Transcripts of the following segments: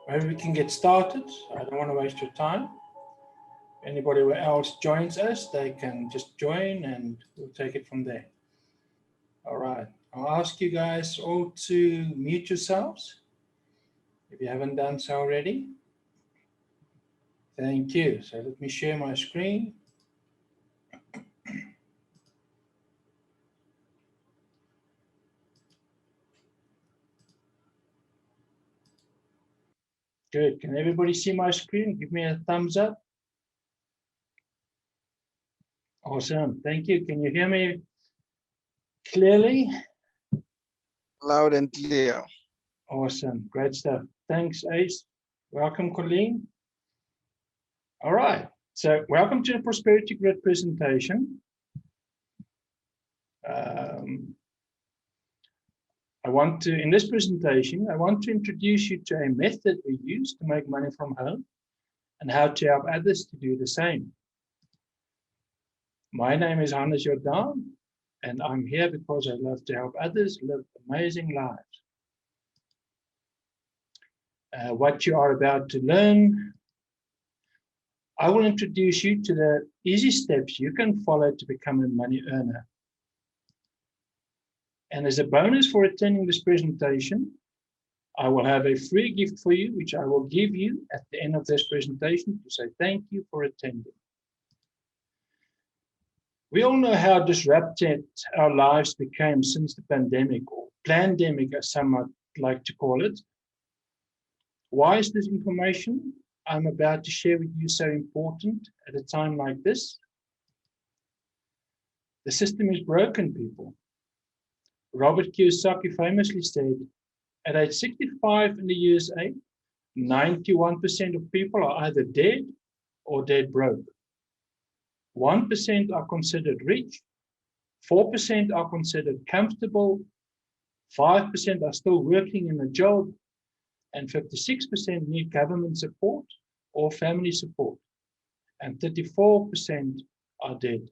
Maybe we can get started. I don't want to waste your time. Anybody else joins us, they can just join and we'll take it from there. All right. I'll ask you guys all to mute yourselves if you haven't done so already. Thank you. So let me share my screen. Good. Can everybody see my screen? Give me a thumbs up. Awesome. Thank you. Can you hear me clearly? Loud and clear. Awesome. Great stuff. Thanks, Ace. Welcome, Colleen. All right. So welcome to the Prosperity Grid presentation. In this presentation, I want to introduce you to a method we use to make money from home and how to help others to do the same. My name is Hannes Jordan, and I'm here because I love to help others live amazing lives. What you are about to learn, I will introduce you to the easy steps you can follow to become a money earner. And as a bonus for attending this presentation, I will have a free gift for you, which I will give you at the end of this presentation to say thank you for attending. We all know how disrupted our lives became since the pandemic, or plandemic, as some might like to call it. Why is this information I'm about to share with you so important at a time like this? The system is broken, people. Robert Kiyosaki famously said, at age 65 in the USA, 91% of people are either dead or dead broke. 1% are considered rich, 4% are considered comfortable, 5% are still working in a job, and 56% need government support or family support, and 34% are dead.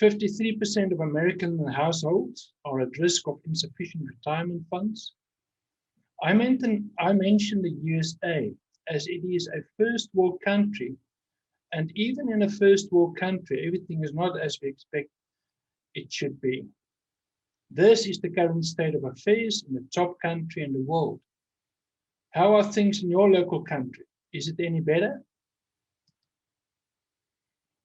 53% of American households are at risk of insufficient retirement funds. I mentioned the USA as it is a first world country, and even in a first world country, everything is not as we expect it should be. This is the current state of affairs in the top country in the world. How are things in your local country? Is it any better?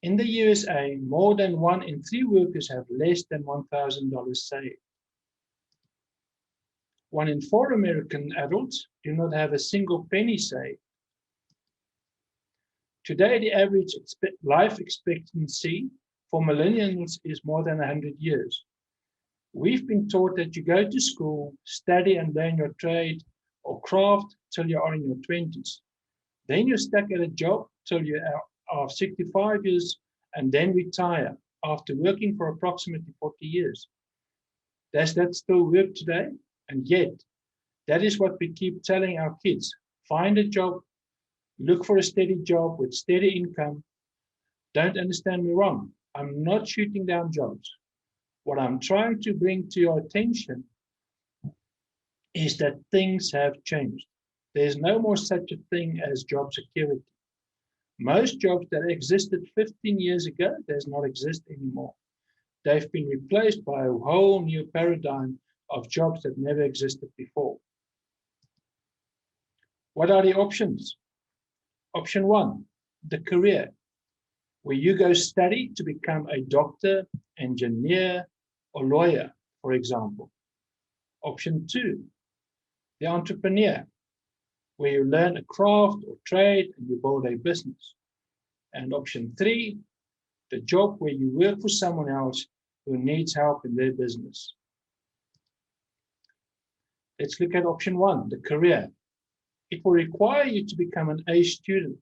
In the USA, more than 1 in 3 workers have less than $1,000 saved. 1 in 4 American adults do not have a single penny saved. Today, the average life expectancy for millennials is more than 100 years. We've been taught that you go to school, study and learn your trade or craft till you are in your 20s. Then you're stuck at a job till you are 65 years and then retire after working for approximately 40 years. Does that still work today? And yet, that is what we keep telling our kids. Find a job, look for a steady job with steady income. Don't understand me wrong. I'm not shooting down jobs. What I'm trying to bring to your attention is that things have changed. There's no more such a thing as job security. Most jobs that existed 15 years ago does not exist anymore. They've been replaced by a whole new paradigm of jobs that never existed before. What are the options? Option 1, the career, where you go study to become a doctor, engineer, or lawyer, for example. Option 2, the entrepreneur, where you learn a craft or trade and you build a business. And option 3, the job where you work for someone else who needs help in their business. Let's look at option 1, the career. It will require you to become an A student.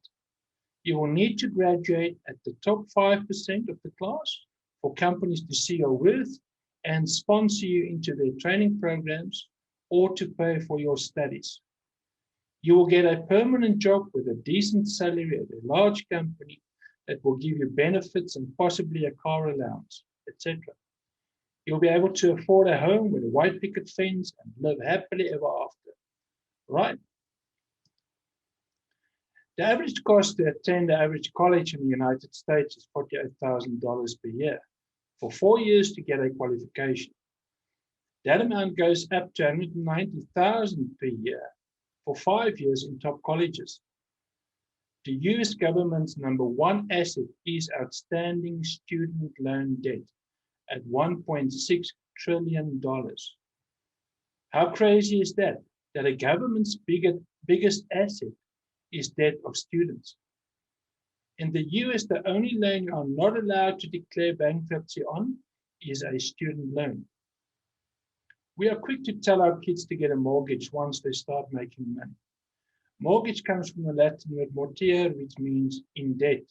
You will need to graduate at the top 5% of the class for companies to see your worth and sponsor you into their training programs or to pay for your studies. You will get a permanent job with a decent salary at a large company that will give you benefits and possibly a car allowance, etc. You'll be able to afford a home with a white picket fence and live happily ever after. right? The average cost to attend the average college in the United States is $48,000 per year for 4 years to get a qualification. That amount goes up to $190,000 per year for 5 years in top colleges. The US government's number one asset is outstanding student loan debt at $1.6 trillion. How crazy is that? That a government's biggest asset is debt of students. In the US, the only loan you are not allowed to declare bankruptcy on is a student loan. We are quick to tell our kids to get a mortgage once they start making money. Mortgage comes from the Latin word mortier, which means in debt.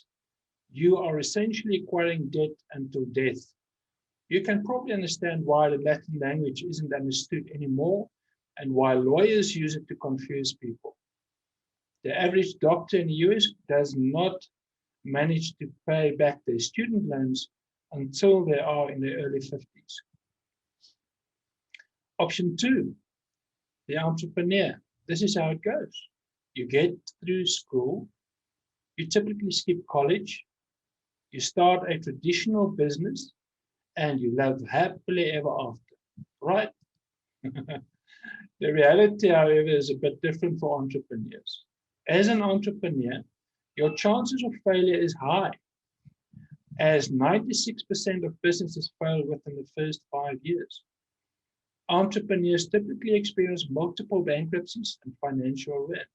You are essentially acquiring debt until death. You can probably understand why the Latin language isn't understood anymore and why lawyers use it to confuse people. The average doctor in the US does not manage to pay back their student loans until they are in their early 50s. Option 2, the entrepreneur. This is how it goes. You get through school, you typically skip college, you start a traditional business, and you live happily ever after, right? The reality, however, is a bit different for entrepreneurs. As an entrepreneur, your chances of failure is high, as 96% of businesses fail within the first 5 years. Entrepreneurs typically experience multiple bankruptcies and financial ruin.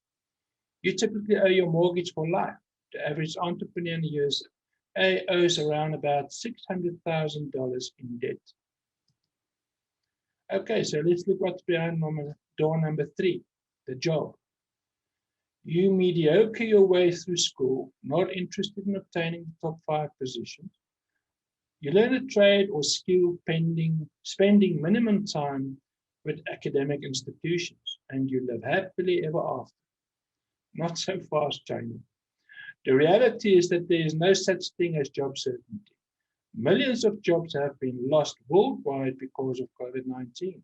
You typically owe your mortgage for life. The average entrepreneur in the USA owes around about $600,000 in debt. Okay, so let's look what's behind door number 3, the job. You mediocre your way through school, not interested in obtaining the top 5 positions. You learn a trade or skill spending minimum time with academic institutions, and you live happily ever after. Not so fast, China. The reality is that there is no such thing as job certainty. Millions of jobs have been lost worldwide because of COVID-19.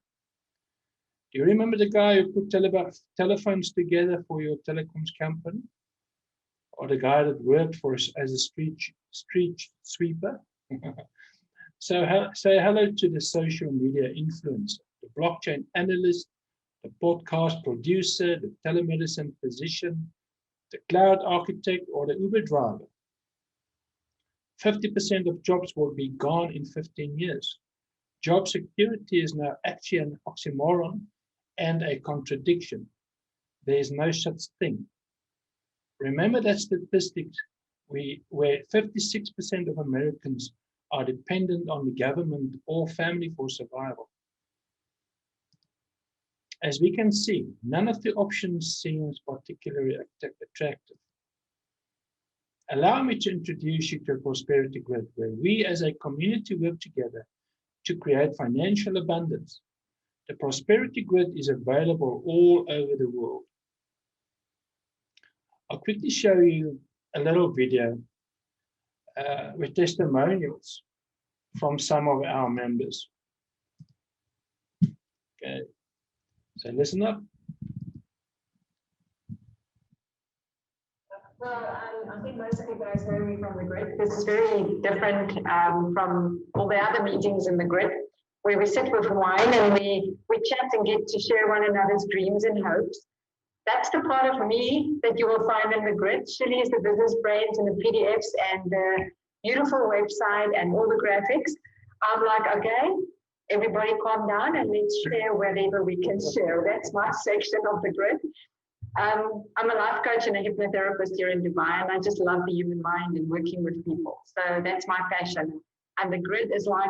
Do you remember the guy who put telephones together for your telecoms company? Or the guy that worked for us as a street sweeper? So say hello to the social media influencer, the blockchain analyst, the podcast producer, the telemedicine physician, the cloud architect, or the Uber driver. 50% of jobs will be gone in 15 years. Job security is now actually an oxymoron and a contradiction. There is no such thing. Remember that statistics where 56% of Americans are dependent on the government or family for survival. As we can see, none of the options seems particularly attractive. Allow me to introduce you to a prosperity grid where we as a community work together to create financial abundance. The prosperity grid is available all over the world. I'll quickly show you a little video with testimonials from some of our members. Okay, so listen up. Well, I think most of you guys know me from the grid. This is very different from all the other meetings in the grid, where we sit with wine and we chat and get to share one another's dreams and hopes. That's the part of me that you will find in the grid. Shirley is the business brains and the PDFs and the beautiful website and all the graphics. I'm like, okay, everybody calm down and let's share whatever we can share. That's my section of the grid. I'm a life coach and a hypnotherapist here in Dubai, and I just love the human mind and working with people. So that's my passion. And the grid is like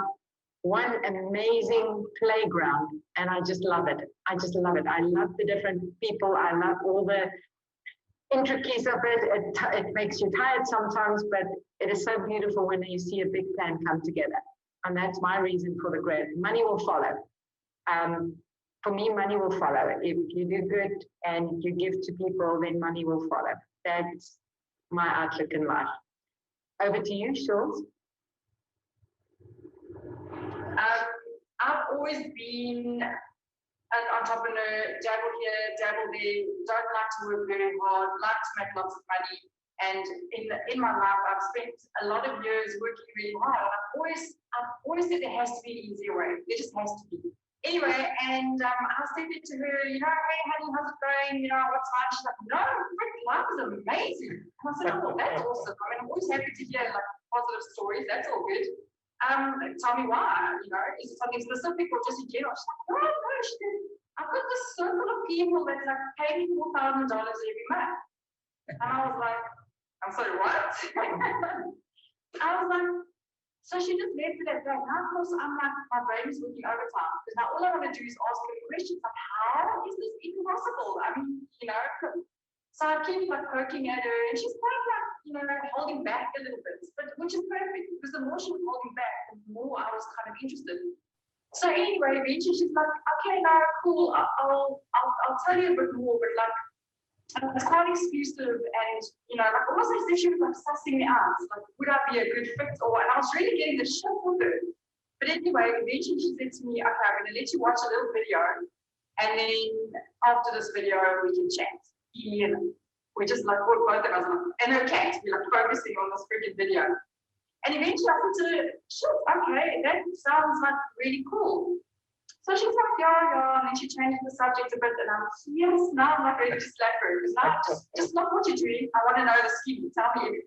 one amazing playground, and I just love it. I just love it. I love the different people. I love all the intricacies of it. It makes you tired sometimes, but it is so beautiful when you see a big plan come together. And that's my reason for the grid. Money will follow. For me, money will follow. If you do good and you give to people, then money will follow. That's my outlook in life. Over to you, Shulz. I've always been an entrepreneur, dabble here, dabble there, don't like to work very hard, like to make lots of money. And in my life, I've spent a lot of years working really hard. I've always said there has to be an easier way. There just has to be. Anyway, and I said it to her, you know, hey, honey, how's it going? You know, what's hard? She's like, no, life is amazing. And I said, oh, that's awesome. I mean, I'm always happy to hear like positive stories. That's all good. Tell me why, you know, is it something specific or just in general? She's like, no, she said, I've got this circle of people that like pay me $4,000 every month. And I was like, I'm sorry, what? I was like, so she just left it at that. Now, of course, I'm like, my brain is working overtime because now all I want to do is ask her questions like, how is this even possible? I mean, you know, so I keep like poking at her and she's kind of like, you know, holding back a little bit, but which is perfect because the more she was holding back, the more I was kind of interested. So anyway, eventually she's like, okay, no, cool, I'll tell you a bit more, but like, it's quite exclusive and, you know, like almost as if she was like sussing me out, like, would I be a good fit or, and I was really getting the shit with her. But anyway, eventually she said to me, okay, I'm going to let you watch a little video and then after this video, we can chat. Yeah. We just like both of us and her cat, we like focusing on this freaking video. And eventually I said to her, sure, okay, that sounds like really cool. So she's like, yeah, and then she changed the subject a bit, and I'm like, yes, now I'm like ready to slap her, because now just not what you're doing, I want to know the scheme, tell me everything.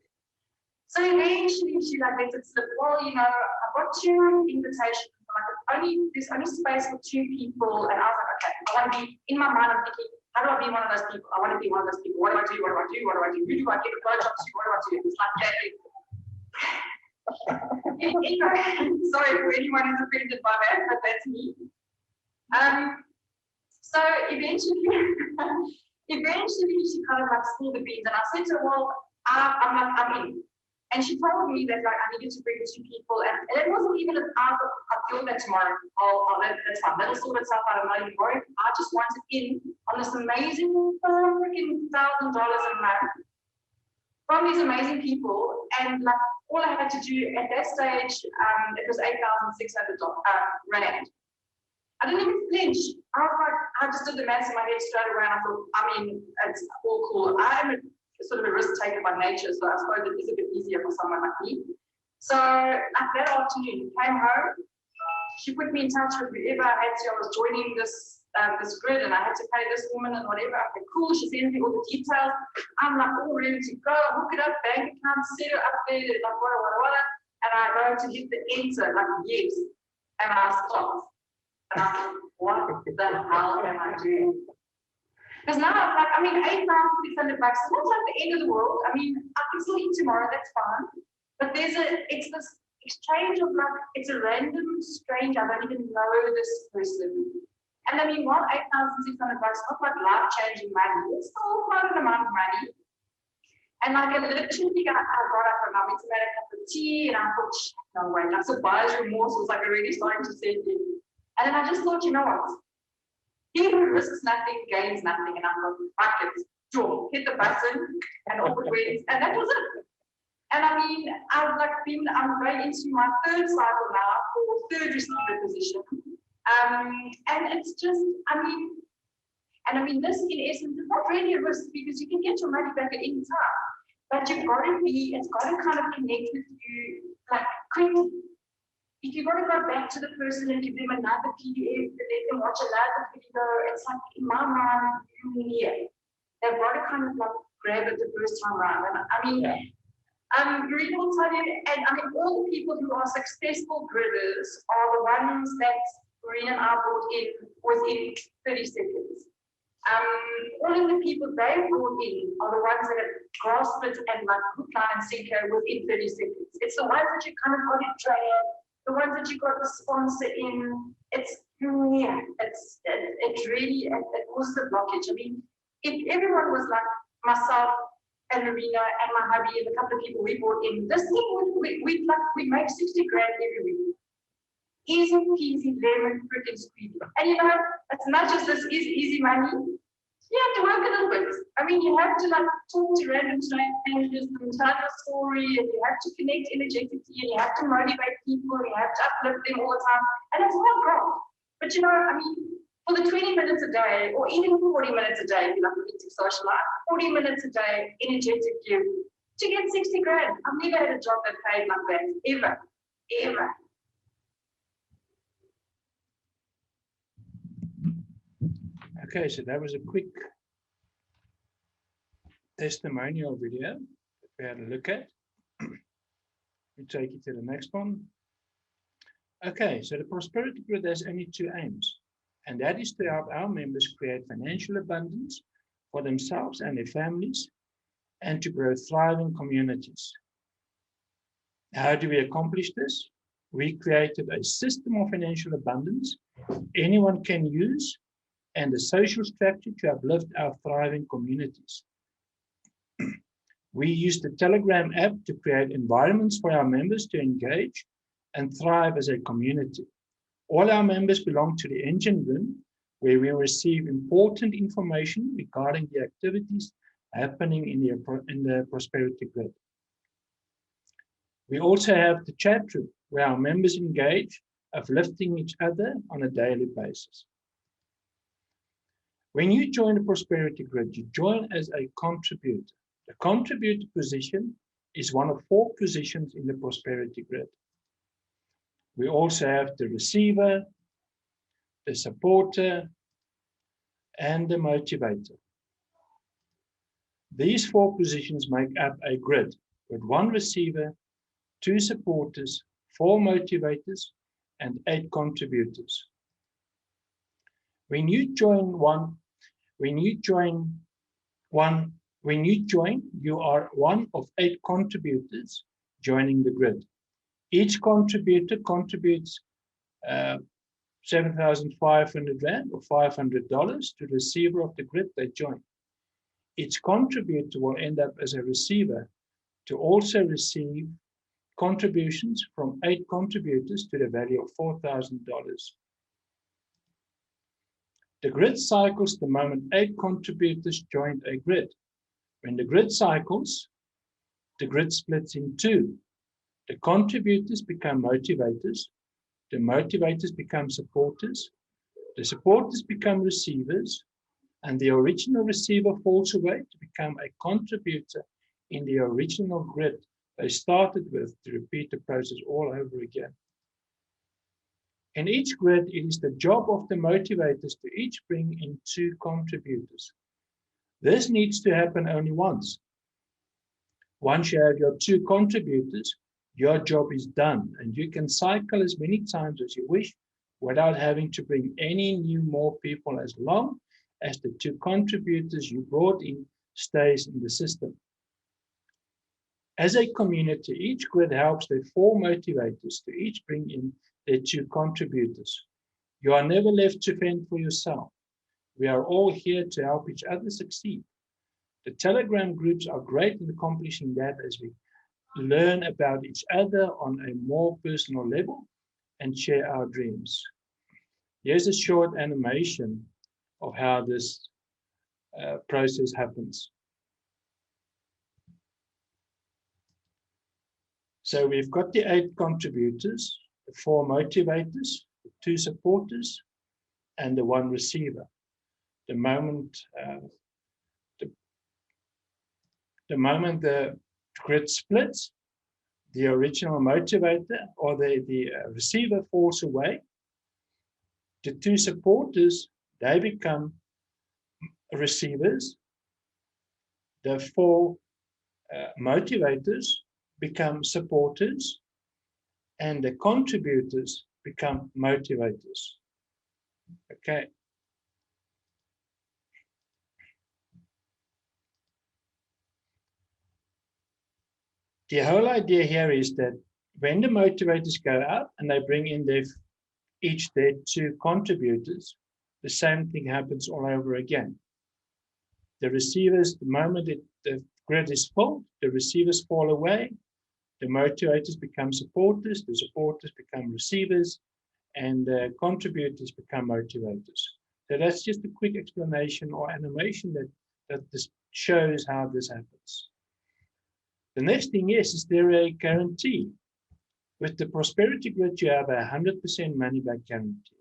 So eventually she like lets it slip, well, you know, I've got 2 invitations, like there's only space for 2 people, and I was like, okay, I want to be, in my mind I'm thinking, how do I be one of those people? I want to be one of those people. What do I do? What do I do? What do I do? Who do I get a blowjob to? What do I do? It's like that. Sorry for anyone who's offended by that, but that's me. So eventually she kind of like spilled the beans, and I said to her, well, I'm in. And she told me that like I needed to bring 2 people, and it wasn't even I'll do that tomorrow. That's fine. That'll sort itself out. I'm not even worried. I just wanted in on this amazing $4,000 a month from these amazing people, and like all I had to do at that stage, it was 8,600 rand. I didn't even flinch. I was like, I just did the maths in my head straight away, and I thought, I mean, it's all cool. I'm sort of a risk taker by nature, so I suppose it is a bit easier for someone like me. So that afternoon, came home. She put me in touch with whoever I had to. I was joining this grid, and I had to pay this woman and whatever. Okay, cool. She sent me all the details. I'm like all ready to go. Hook it up, bank account, set it up there, like what. And I go to hit the enter, like yes, and I start. And I'm like, what the hell am I doing? Because now I'm like, I mean, 8,600 bucks is not like the end of the world. I mean, I can still eat tomorrow, that's fine. But it's this exchange of like, it's a random strange, I don't even know this person. And I mean, what 8,600 bucks, not like life-changing money, it's still quite an amount of money. And like I literally got up and I went to make a cup of tea, and I thought, no way, that's a buyer's remorse was like already starting to set in. And then I just thought, you know what? He who risks nothing gains nothing. And I thought, fuck it, hit the button and off it went. And that was it. And I mean, I'm going into my 3rd cycle now for 3rd receiver position. And it's just, I mean, this in essence is not really a risk because you can get your money back at any time. But it's got to kind of connect with you like quickly. If you've got to go back to the person and give them another PDF, let them watch another video, it's like in my mind, they've got to kind of like grab it the first time around. And I mean, Marina will tell you, and I mean, all the people who are successful gridders are the ones that Marina and I brought in within 30 seconds. All of the people they brought in are the ones that have grasped it and like hook, line, and sinker within 30 seconds. It's the ones that you kind of got to train. The ones that you got the sponsor in, it really, it was the blockage. I mean, if everyone was like myself and Marina and my hubby and a couple of people we brought in, this thing we make 60 grand every week. Easy peasy, lemon freaking squeezy. And you know, as much as this is easy money, you have to work a little bit. I mean, you have to like talk to random strangers and tell a story, and you have to connect energetically, and you have to motivate people, and you have to uplift them all the time. And it's hard graft. But you know, I mean, for the 20 minutes a day, or even 40 minutes a day, if you like to social life, 40 minutes a day, energetic you, to get 60 grand. I've never had a job that paid like that, ever, ever. Okay, so that was a quick testimonial video that we had a look at. We take you to the next one. Okay, so the Prosperity Grid has only two aims, and that is to help our members create financial abundance for themselves and their families, and to grow thriving communities. How do we accomplish this? We created a system of financial abundance anyone can use, and a social structure to uplift our thriving communities. We use the Telegram app to create environments for our members to engage and thrive as a community. All our members belong to the Engine Room, where we receive important information regarding the activities happening in the Prosperity Grid. We also have the chat room, where our members engage, uplifting each other on a daily basis. When you join the Prosperity Grid, you join as a contributor. The contributor position is one of 4 positions in the Prosperity Grid. We also have the receiver, the supporter, and the motivator. These 4 positions make up a grid with 1 receiver, 2 supporters, 4 motivators, and 8 contributors. When you join, you are one of 8 contributors joining the grid. Each contributor contributes 7,500 Rand or $500 to the receiver of the grid they join. Each contributor will end up as a receiver to also receive contributions from 8 contributors to the value of $4,000. The grid cycles the moment 8 contributors join a grid. When the grid cycles, the grid splits in 2. The contributors become motivators, the motivators become supporters, the supporters become receivers, and the original receiver falls away to become a contributor in the original grid they started with, to repeat the process all over again. In each grid, it is the job of the motivators to each bring in 2 contributors. This needs to happen only once. Once you have your 2 contributors, your job is done, and you can cycle as many times as you wish without having to bring any more people, as long as the 2 contributors you brought in stays in the system. As a community, each grid helps their 4 motivators to each bring in their 2 contributors. You are never left to fend for yourself. We are all here to help each other succeed. The Telegram groups are great in accomplishing that, as we learn about each other on a more personal level and share our dreams. Here's a short animation of how this process happens. So we've got the 8 contributors, the 4 motivators, the 2 supporters, and the 1 receiver. The moment the grid splits, the original motivator or the receiver falls away. The 2 supporters, they become receivers. The 4 motivators become supporters, and the contributors become motivators. Okay. The whole idea here is that when the motivators go out and they bring in each their 2 contributors, the same thing happens all over again. The receivers, the moment the grid is full, the receivers fall away, the motivators become supporters, the supporters become receivers, and the contributors become motivators. So that's just a quick explanation or animation that this shows how this happens. The next thing is there a guarantee? With the Prosperity Grid, you have a 100% money back guarantee.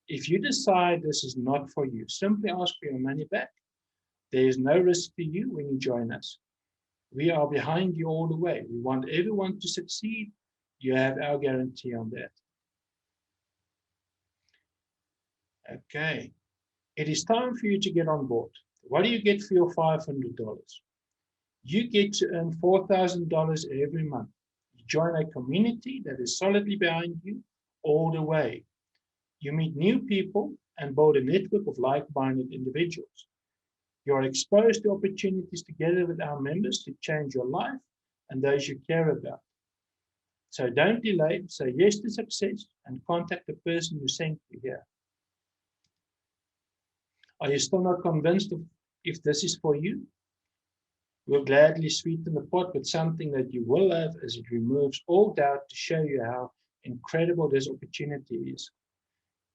If you decide this is not for you, simply ask for your money back. There is no risk to you when you join us. We are behind you all the way. We want everyone to succeed. You have our guarantee on that. Okay. It is time for you to get on board. What do you get for your $500? You get to earn $4,000 every month. You join a community that is solidly behind you all the way. You meet new people and build a network of like-minded individuals. You are exposed to opportunities together with our members to change your life and those you care about. So don't delay, say yes to success and contact the person who sent you here. Are you still not convinced if this is for you? We'll gladly sweeten the pot with something that you will have, as it removes all doubt to show you how incredible this opportunity is.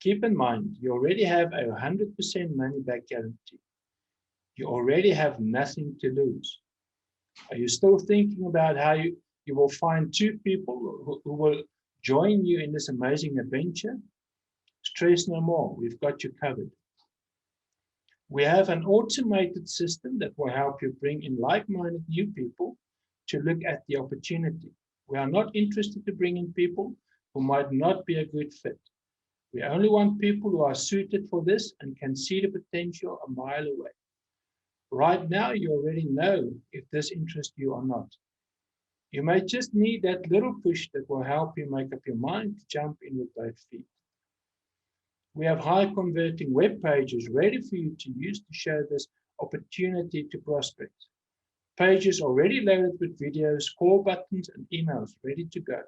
Keep in mind, you already have a 100% money back guarantee. You already have nothing to lose. Are you still thinking about how you will find two people who will join you in this amazing adventure? Stress no more, we've got you covered. We have an automated system that will help you bring in like-minded new people to look at the opportunity. We are not interested to bring in people who might not be a good fit. We only want people who are suited for this and can see the potential a mile away. Right now, you already know if this interests you or not. You may just need that little push that will help you make up your mind to jump in with both feet. We have high converting web pages ready for you to use to show this opportunity to prospects. Pages already loaded with videos, call buttons, and emails ready to go.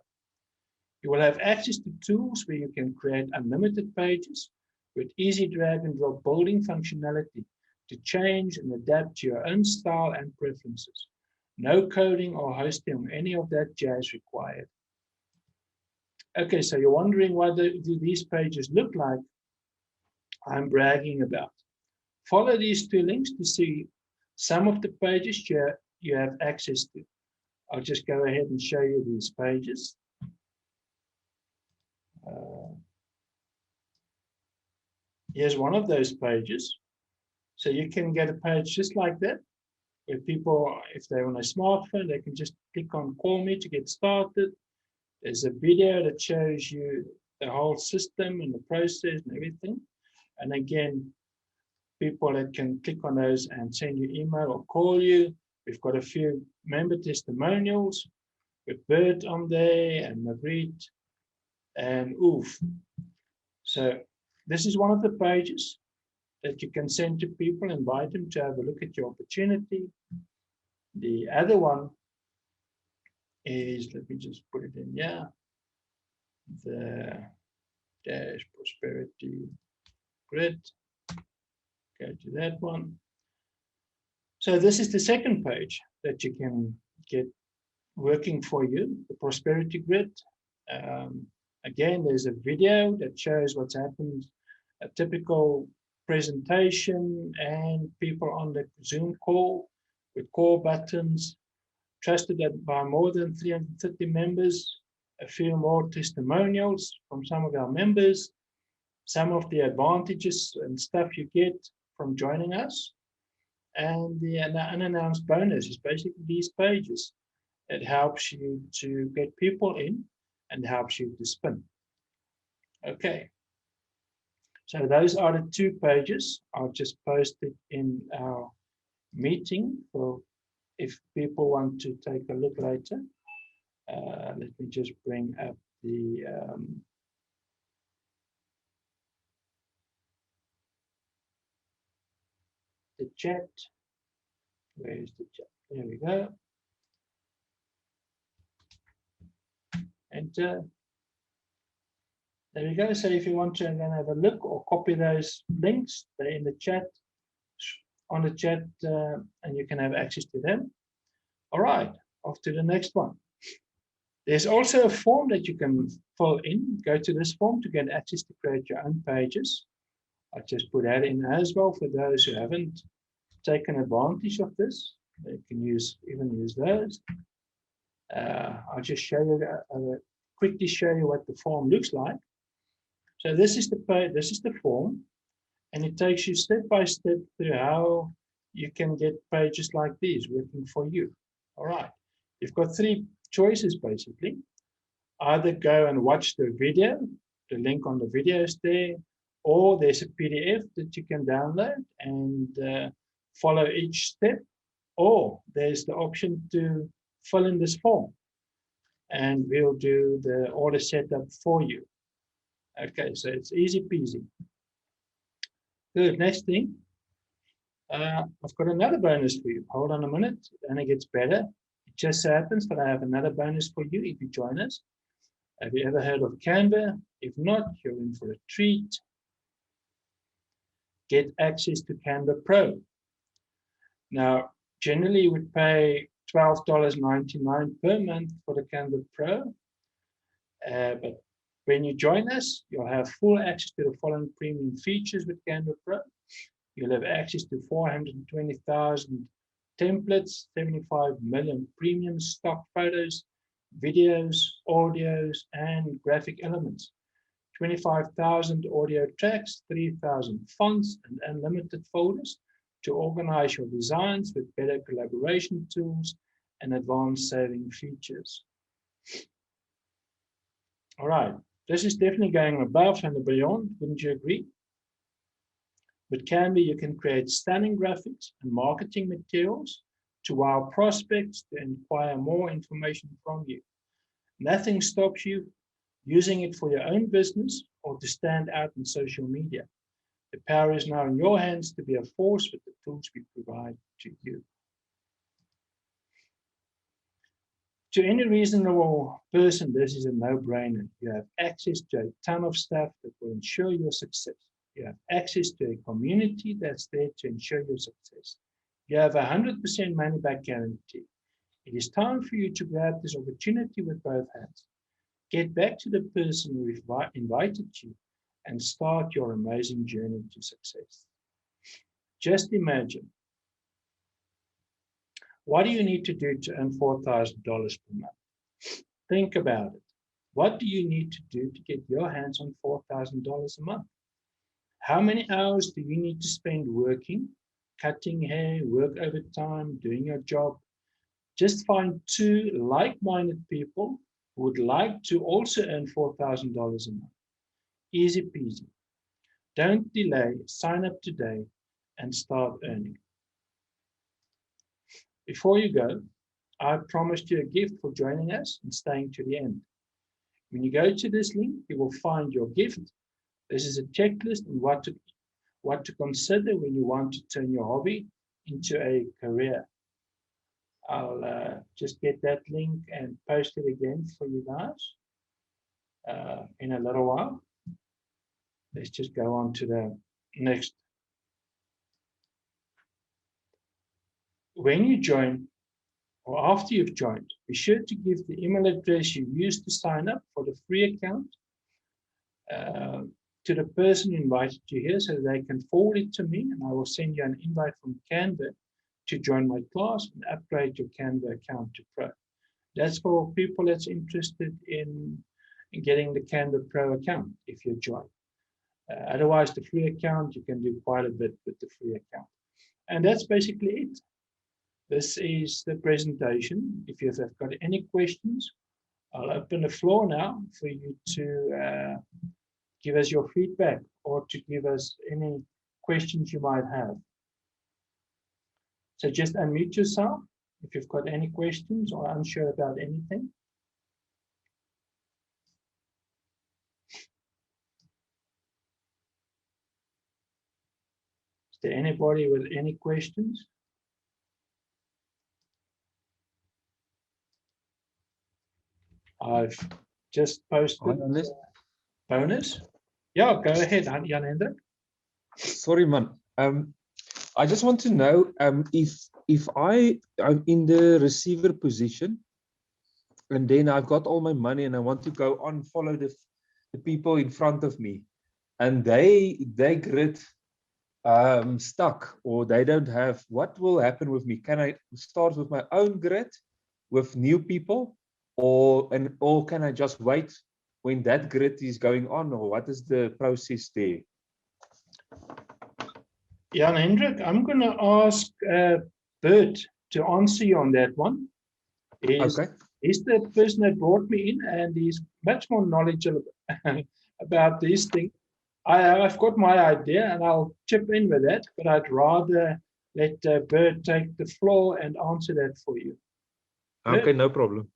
You will have access to tools where you can create unlimited pages with easy drag and drop building functionality to change and adapt to your own style and preferences. No coding or hosting or any of that jazz required. Okay, so you're wondering what do these pages look like I'm bragging about. Follow these two links to see some of the pages you have access to. I'll just go ahead and show you these pages. Here's one of those pages. So you can get a page just like that, where people, if they're on a smartphone, they can just click on Call Me to get started. There's a video that shows you the whole system and the process and everything. And again, people that can click on those and send you email or call you. We've got a few member testimonials with Bert on there and Margriet and Oof. So this is one of the pages that you can send to people, invite them to have a look at your opportunity. The other one is, let me just put it in here, the Dash Prosperity Grid. Go to that one. So this is the second page that you can get working for you, the Prosperity Grid. Again, there's a video that shows what's happened, a typical presentation and people on the Zoom call with call buttons, trusted by more than 350 members, a few more testimonials from some of our members, some of the advantages and stuff you get from joining us, and the unannounced bonus is basically these pages. It helps you to get people in and helps you to spin. Okay. So those are the two pages. I'll just post it in our meeting for if people want to take a look later. Let me just bring up the chat. Where is the chat? There we go. Enter. There we go. So if you want to then have a look or copy those links, they're in the chat, on the chat, and you can have access to them. All right, off to the next one. There's also a form that you can fill in. Go to this form to get access to create your own pages. I'll just put that in as well for those who haven't taken advantage of this. They can even use those. I'll just show you, quickly show you what the form looks like. So this is the form, and it takes you step by step through how you can get pages like these working for you. All right, you've got three choices basically. Either go and watch the video, the link on the video is there, or there's a PDF that you can download and follow each step, or there's the option to fill in this form and we'll do the order setup for you. Okay, so it's easy peasy. Good, next thing. I've got another bonus for you. Hold on a minute, and it gets better. It just so happens that I have another bonus for you if you join us. Have you ever heard of Canva? If not, you're in for a treat. Get access to Canva Pro. Now, generally you would pay $12.99 per month for the Canva Pro. But when you join us, you'll have full access to the following premium features with Canva Pro. You'll have access to 420,000 templates, 75 million premium stock photos, videos, audios, and graphic elements, 25,000 audio tracks, 3,000 fonts, and unlimited folders to organize your designs with better collaboration tools and advanced saving features. All right, this is definitely going above and beyond, wouldn't you agree? With Canva, you can create stunning graphics and marketing materials to wow prospects to inquire more information from you. Nothing stops you using it for your own business or to stand out in social media. The power is now in your hands to be a force with the tools we provide to you. To any reasonable person, this is a no-brainer. You have access to a ton of stuff that will ensure your success. You have access to a community that's there to ensure your success. You have 100% money-back guarantee. It is time for you to grab this opportunity with both hands. Get back to the person who invited you and start your amazing journey to success. Just imagine, what do you need to do to earn $4,000 per month? Think about it. What do you need to do to get your hands on $4,000 a month? How many hours do you need to spend working, cutting hair, work overtime, doing your job? Just find two like-minded people who would like to also earn $4,000 a month. Easy peasy. Don't delay, sign up today and start earning. Before you go, I promised you a gift for joining us and staying to the end. When you go to this link, you will find your gift. This is a checklist on what to consider when you want to turn your hobby into a career. I'll just get that link and post it again for you guys in a little while. Let's just go on to the next. When you join, or after you've joined, be sure to give the email address you used to sign up for the free account to the person who invited you here so they can forward it to me, and I will send you an invite from Canva to join my class and upgrade your Canva account to Pro. That's for people that's interested in getting the Canva Pro account if you join. Otherwise, the free account, you can do quite a bit with the free account. And that's basically it. This is the presentation. If you've got any questions, I'll open the floor now for you to give us your feedback or to give us any questions you might have. So just unmute yourself if you've got any questions or unsure about anything. Is there anybody with any questions? I've just posted bonus. Yeah, go ahead, Jan-Hendrik. Sorry, man. I just want to know if I'm in the receiver position and then I've got all my money and I want to go on follow the people in front of me and they grid stuck or they don't have, what will happen with me? Can I start with my own grid with new people or can I just wait when that grid is going on, or what is the process there? Jan Hendrik, I'm going to ask Bert to answer you on that one. Okay. He's the person that brought me in, and he's much more knowledgeable about these things. I've got my idea, and I'll chip in with that, but I'd rather let Bert take the floor and answer that for you. Okay, no problem.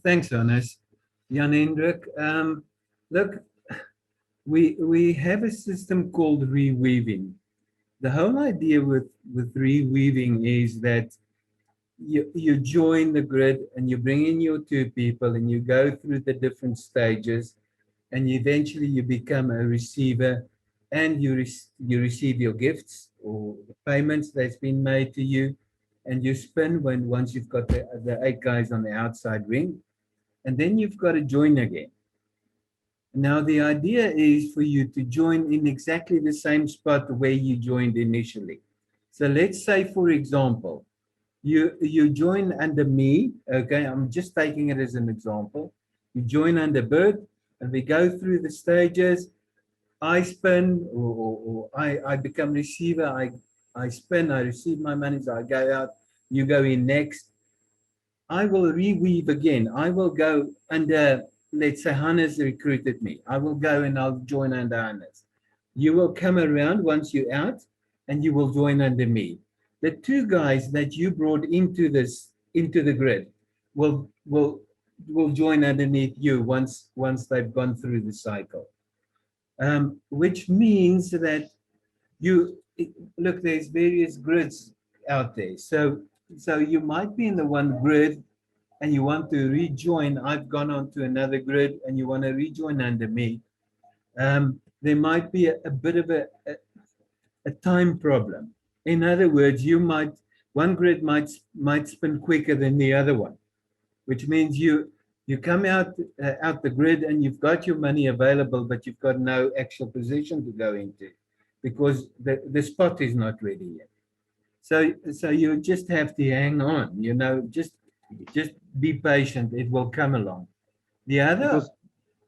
Thanks, Hannes. Jan Hendrik, look, we have a system called reweaving. The whole idea with reweaving is that you join the grid and you bring in your two people and you go through the different stages, and eventually you become a receiver, and you receive your gifts or the payments that's been made to you, and you spin once you've got the 8 guys on the outside ring, and then you've got to join again. Now the idea is for you to join in exactly the same spot where you joined initially. So let's say, for example, you join under me, okay? I'm just taking it as an example. You join under Bert, and we go through the stages. I spin, or I become receiver. I spin, I receive my money, so I go out. You go in next. I will reweave again. I will go under, let's say Hannes recruited me. I will go and I'll join under Hannes. You will come around once you're out, and you will join under me. The 2 guys that you brought into the grid will join underneath you once they've gone through the cycle. Which means that look, there's various grids out there. So you might be in the one grid and you want to rejoin. I've gone on to another grid and you want to rejoin under me. There might be a bit of a time problem. In other words, one grid might spin quicker than the other one, which means you come out the grid and you've got your money available, but you've got no actual position to go into because the spot is not ready yet. So you just have to hang on, just be patient. It will come along. The other,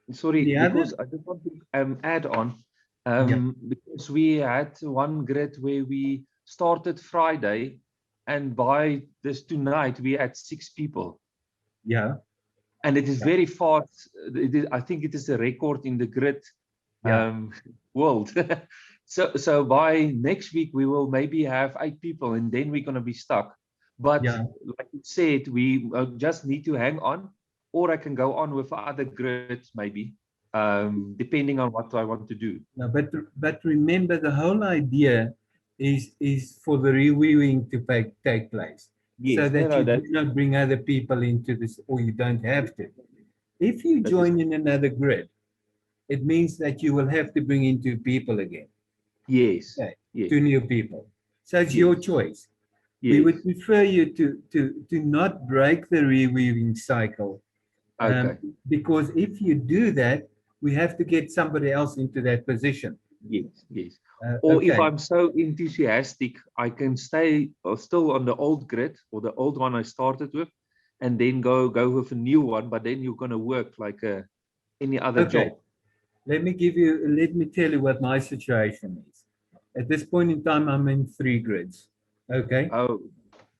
because I just want to add on, because we had one grid where we started Friday, and by this tonight we had 6 people. Yeah. And it is very fast. I think it is a record in the grid world. So by next week we will maybe have 8 people, and then we're going to be stuck. But like you said, we just need to hang on, or I can go on with other grids maybe, depending on what I want to do. No, but remember, the whole idea is for the reweaving to take place. Yes, so that you do not bring other people into this, or you don't have to. If you join in another grid, it means that you will have to bring in 2 people again. Yes. Okay. Yes. 2 new people. So it's your choice. Yes. We would prefer you to not break the reweaving cycle. Okay. Because if you do that, we have to get somebody else into that position. Yes, yes. Or okay. if I'm so enthusiastic, I can stay still on the old grid or the old one I started with, and then go with a new one. But then you're going to work like any other job. Let me tell you what my situation is. At this point in time, I'm in 3 grids. Okay. Oh.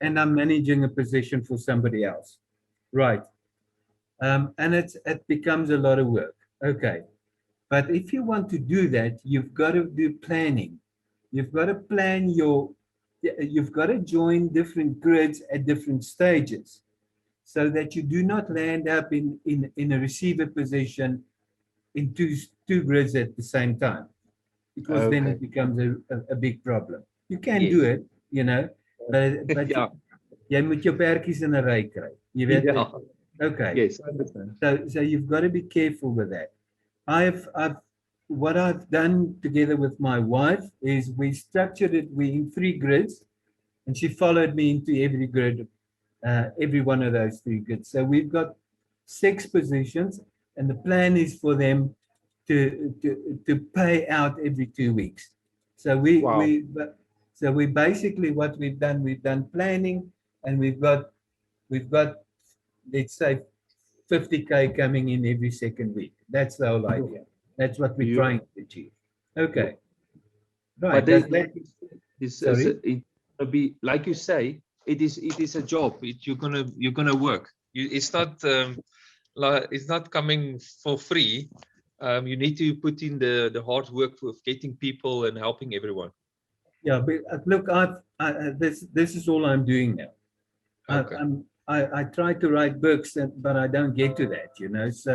And I'm managing a position for somebody else. Right. And it becomes a lot of work. Okay. But if you want to do that, you've got to do planning. You've got to plan you've got to join different grids at different stages so that you do not land up in a receiver position in two grids at the same time, because then it becomes a big problem. You can do it, but jy moet jou perkies in 'n ry kry. Jy weet. Okay. Yes, I understand. So you've got to be careful with that. What I've done together with my wife is we structured it. We in 3 grids, and she followed me into every grid, every one of those 3 grids. So we've got 6 positions, and the plan is for them to pay out every 2 weeks. So we basically, what we've done planning, and we've got let's say 50K coming in every second week. That's the whole idea. That's what we're You- trying to achieve. Okay. Right. But Does then, that, it's sorry? it gonna be like you say. It is a job. You're gonna work. It's not like it's not coming for free. You need to put in the hard work of getting people and helping everyone. Yeah, but look, this is all I'm doing now. Okay. I try to write books, but I don't get to that, you know. So,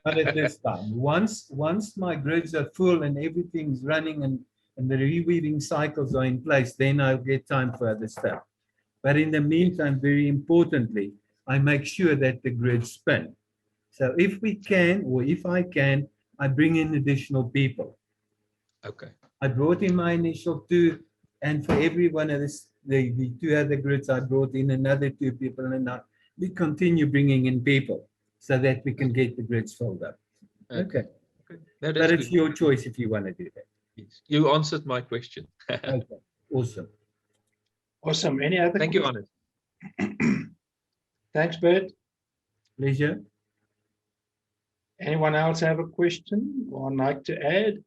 but at this time, once my grids are full and everything's running and the reweaving cycles are in place, then I'll get time for other stuff. But in the meantime, very importantly, I make sure that the grids spin. So if we can, or if I can, I bring in additional people. Okay. I brought in my initial 2, and for every one of the 2 other grids, I brought in another 2 people, and we continue bringing in people so that we can get the grids filled up. Okay. No, But that's it's good. your choice if you want to do that. Yes. You answered my question. Okay. Awesome. Awesome. Any other Thank you, questions? Honest. Thanks, Bert. Pleasure. Anyone else have a question or like to add?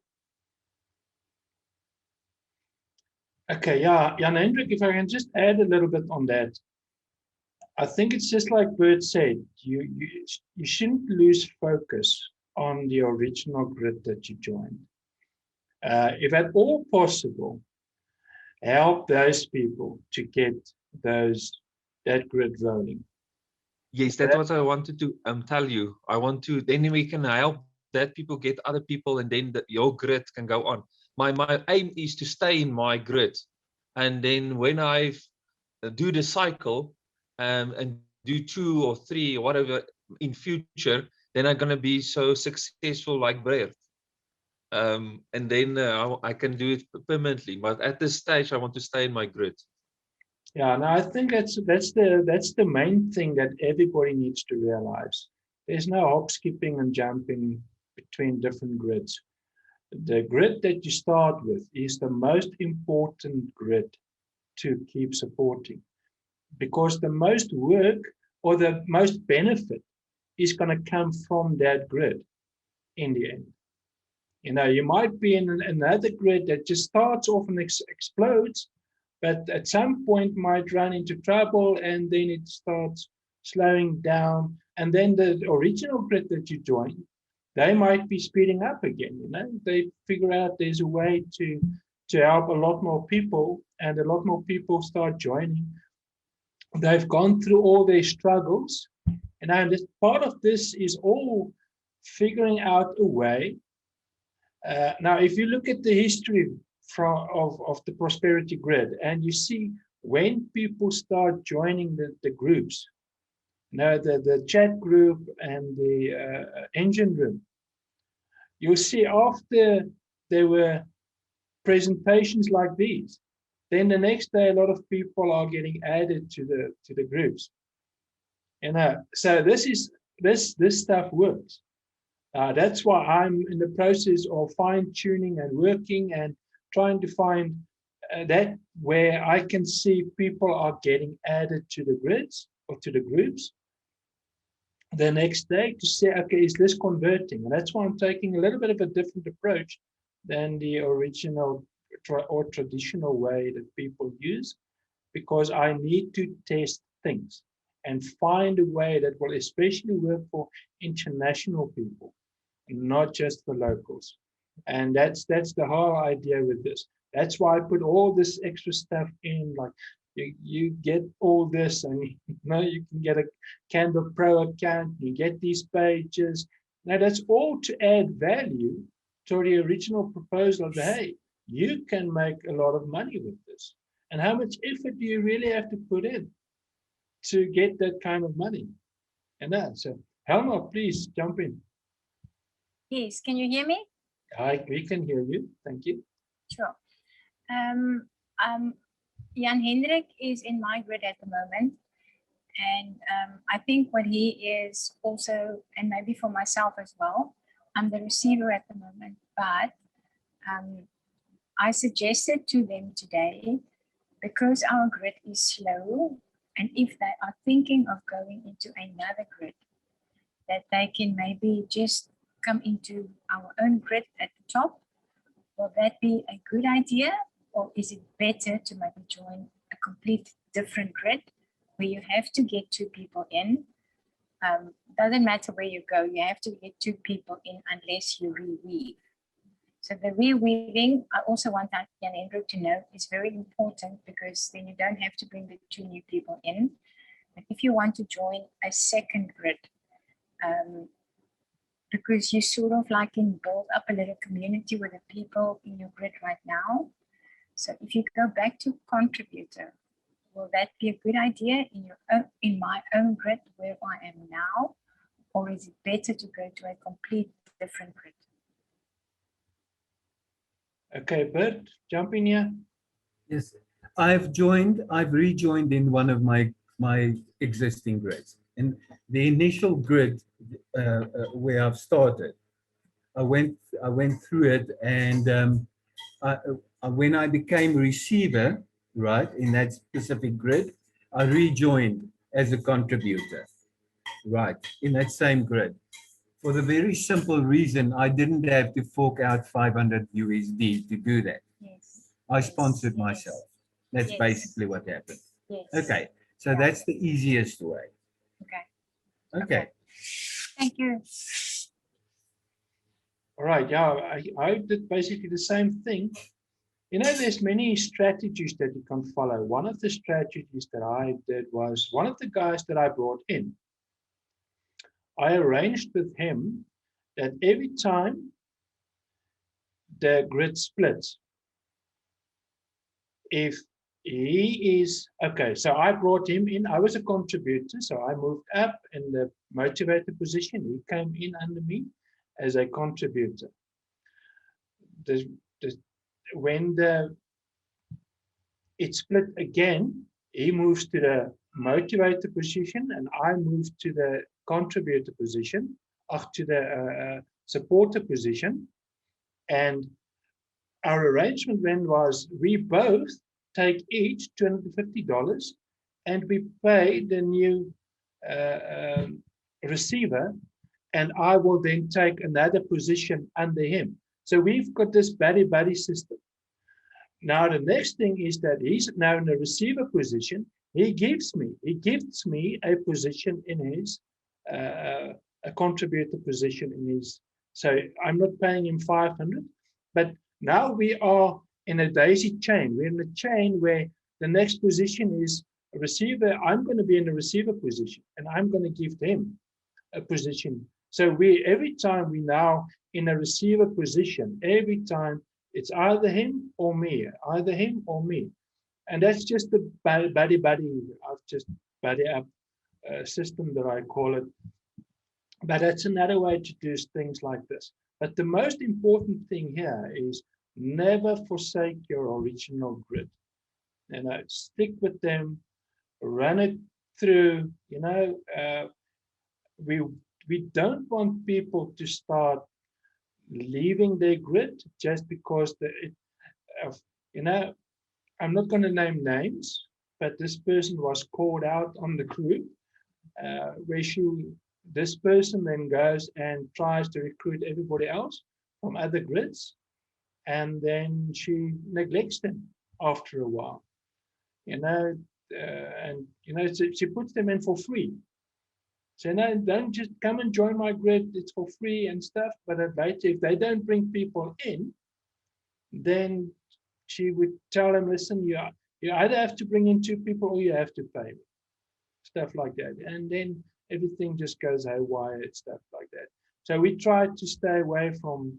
Okay, yeah, Jan Hendrik, if I can just add a little bit on that. I think it's just like Bert said, you shouldn't lose focus on the original grid that you joined. If at all possible, help those people to get that grid rolling. Yes, that's what I wanted to tell you. I want to, then we can help that people get other people, and then your grid can go on. My aim is to stay in my grid, and then when I do the cycle and do 2 or 3 or whatever in future, then I'm gonna be so successful like Bert. And then I can do it permanently. But at this stage, I want to stay in my grid. Yeah, no, I think that's the main thing that everybody needs to realize. There's no hop, skipping, and jumping between different grids. The grid that you start with is the most important grid to keep supporting, because the most work or the most benefit is going to come from that grid in the end. You know, you might be in another grid that just starts off and explodes, but at some point might run into trouble, and then it starts slowing down. And then the original grid that you join, they might be speeding up again. You know, they figure out there's a way to help a lot more people, and a lot more people start joining. They've gone through all their struggles, and this, part of this is all figuring out a way. Now, if you look at the history of the prosperity grid, and you see when people start joining the groups, now the chat group and the engine room, you'll see after there were presentations like these, then the next day a lot of people are getting added to the groups. You know, so this stuff works. That's why I'm in the process of fine-tuning and working and trying to find that where I can see people are getting added to the grids or to the groups the next day to say, okay, is this converting? And that's why I'm taking a little bit of a different approach than the original or traditional way that people use, because I need to test things and find a way that will especially work for international people, not just for locals. And that's the whole idea with this. That's why I put all this extra stuff in, like you get all this, and you know, you can get a Canva Pro account, you get these pages. Now that's all to add value to the original proposal of, hey, you can make a lot of money with this. And how much effort do you really have to put in to get that kind of money? And that, so Helma, please jump in. Yes, can you hear me? Hi, we can hear you. Thank you. Sure. Jan Hendrik is in my grid at the moment. And I think what he is also, and maybe for myself as well, I'm the receiver at the moment. But I suggested to them today, because our grid is slow, and if they are thinking of going into another grid, that they can maybe just come into our own grid at the top? Will that be a good idea? Or is it better to maybe join a complete different grid where you have to get 2 people in? Doesn't matter where you go, you have to get 2 people in unless you reweave. So the reweaving, I also want Jan-Hendrik to know, is very important, because then you don't have to bring the 2 new people in. But if you want to join a second grid, because you sort of like can build up a little community with the people in your grid right now. So if you go back to contributor, will that be a good idea in my own grid where I am now? Or is it better to go to a complete different grid? Okay, Bert, jump in here. Yes, I've rejoined in one of my existing grids. And the initial grid where I've started, I went through it, and when I became receiver, right, in that specific grid, I rejoined as a contributor, right, in that same grid. For the very simple reason, I didn't have to fork out 500 USD to do that. Yes. I sponsored myself. That's Yes. basically what happened. Yes. Okay, so Yeah. that's the easiest way. Okay. Okay. Thank you. All right, yeah, I did basically the same thing. You know, there's many strategies that you can follow. One of the strategies that I did was, one of the guys that I brought in, I arranged with him that every time the grid splits, if he is, okay, so I brought him in, I was a contributor, so I moved up in the motivator position. He came in under me as a contributor. When it split again, he moves to the motivator position and I move to the contributor position, up to the supporter position. And our arrangement then was, we both take each $250 and we pay the new receiver, and I will then take another position under him. So we've got this buddy system. Now the next thing is that he's now in the receiver position. He gives me a position in his a contributor position in his. So I'm not paying him 500, but now we are in a daisy chain. We're in a chain where the next position is a receiver. I'm going to be in the receiver position, and I'm going to give him a position. So every time we now in a receiver position, every time it's either him or me, and that's just the buddy. I've just buddy up system that I call it. But that's another way to do things like this. But the most important thing here is never forsake your original grid. You know, stick with them, run it through. You know, we don't want people to start leaving their grid just because you know, I'm not going to name names, but this person was called out on the group where this person then goes and tries to recruit everybody else from other grids, and then she neglects them after a while, you know, and you know, so she puts them in for free. So no, don't just come and join my grid, it's for free and stuff. But later, if they don't bring people in, then she would tell them, listen, you either have to bring in 2 people or you have to pay me. Stuff like that. And then everything just goes haywire and stuff like that. So we try to stay away from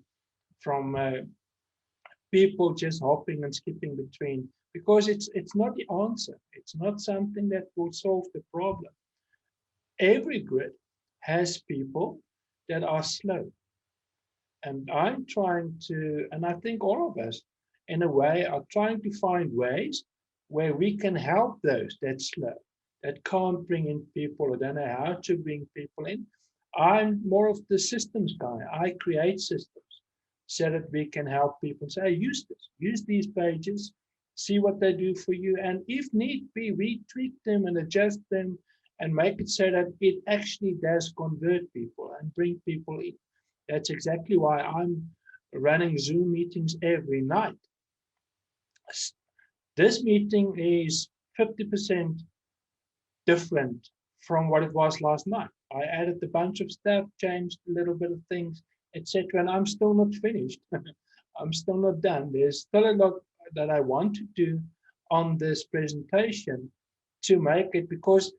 people just hopping and skipping between, because it's not the answer. It's not something that will solve the problem. Every grid has people that are slow. And I'm trying to, and I think all of us, in a way, are trying to find ways where we can help those that's slow, that can't bring in people or don't know how to bring people in. I'm more of the systems guy. I create systems so that we can help people say, use this, use these pages, see what they do for you. And if need be, we tweak them and adjust them and make it so that it actually does convert people and bring people in. That's exactly why I'm running Zoom meetings every night. This meeting is 50% different from what it was last night. I added a bunch of stuff, changed a little bit of things, etc. And I'm still not finished. I'm still not done. There's still a lot that I want to do on this presentation to make it, because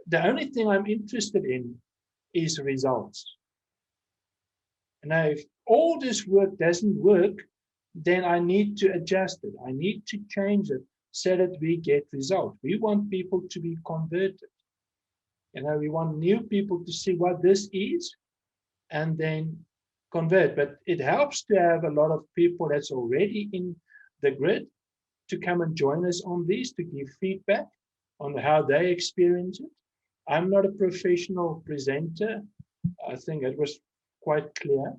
the only thing I'm interested in is results. Now, if all this work doesn't work, then I need to adjust it. I need to change it so that we get results. We want people to be converted. We want new people to see what this is and then convert. But it helps to have a lot of people that's already in the grid to come and join us on these, to give feedback on how they experience it. I'm not a professional presenter. I think it was quite clear.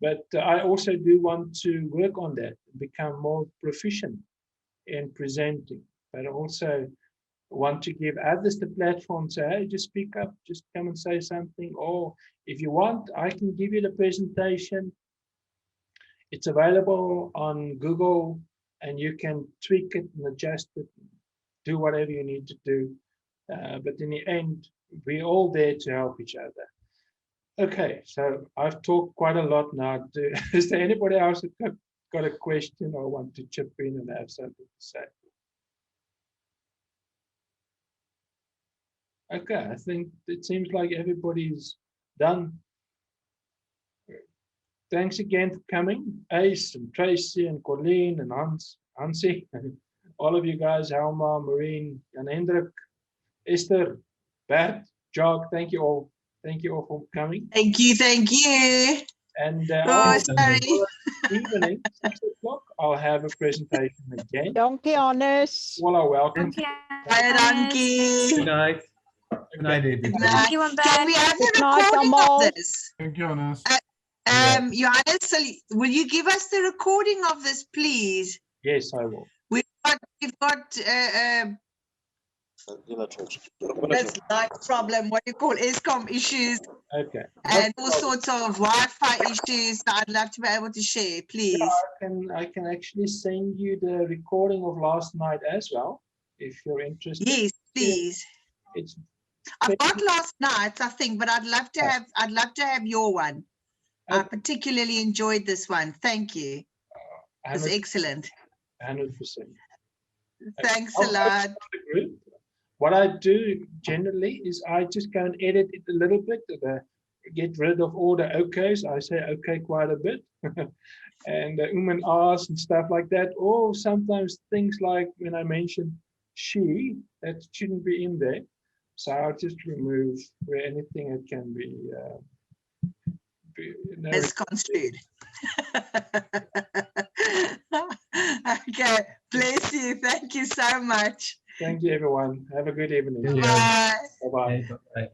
But I also do want to work on that, become more proficient in presenting, but also want to give others the platform, say, hey, just speak up, just come and say something. Or if you want, I can give you the presentation. It's available on Google and you can tweak it and adjust it, do whatever you need to do. But in the end, we're all there to help each other. Okay, so I've talked quite a lot now. Is there anybody else that got a question or want to chip in and have something to say? Okay, I think it seems like everybody's done. Thanks again for coming, Ace and Tracy and Colleen and Hansie, and all of you guys, Helma, Marine, Jan Hendrik, Esther, Bert, Jacques, thank you all. Thank you all for coming. Thank you, thank you. And Sorry. evening, 6 o'clock, I'll have a presentation again. Dankie, Hannes. Well, are welcome. Baie dankie. Good night. Good night, everybody. Good night. Can we have Good a night, recording allemaal. of this? Thank you, Hannes. Johannes, will you give us the recording of this, please? Yes, I will. We've got that's like problem, what you call ESCOM issues Okay. and all sorts of Wi-Fi issues that I'd love to be able to share, please. I can actually send you the recording of last night as well, if you're interested. Yes, please. I've got last night, I think, but I'd love to have your one. I particularly enjoyed this one. Thank you. It was excellent. 100%. Thanks a lot. What I do generally is I just go and edit it a little bit, get rid of all the okays. I say okay quite a bit. And and ahs and stuff like that. Or sometimes things like when I mention she, that shouldn't be in there. So I'll just remove where anything it can be misconstrued. Okay, bless you. Thank you so much. Thank you, everyone. Have a good evening. Yeah. Bye. Bye-bye. Bye.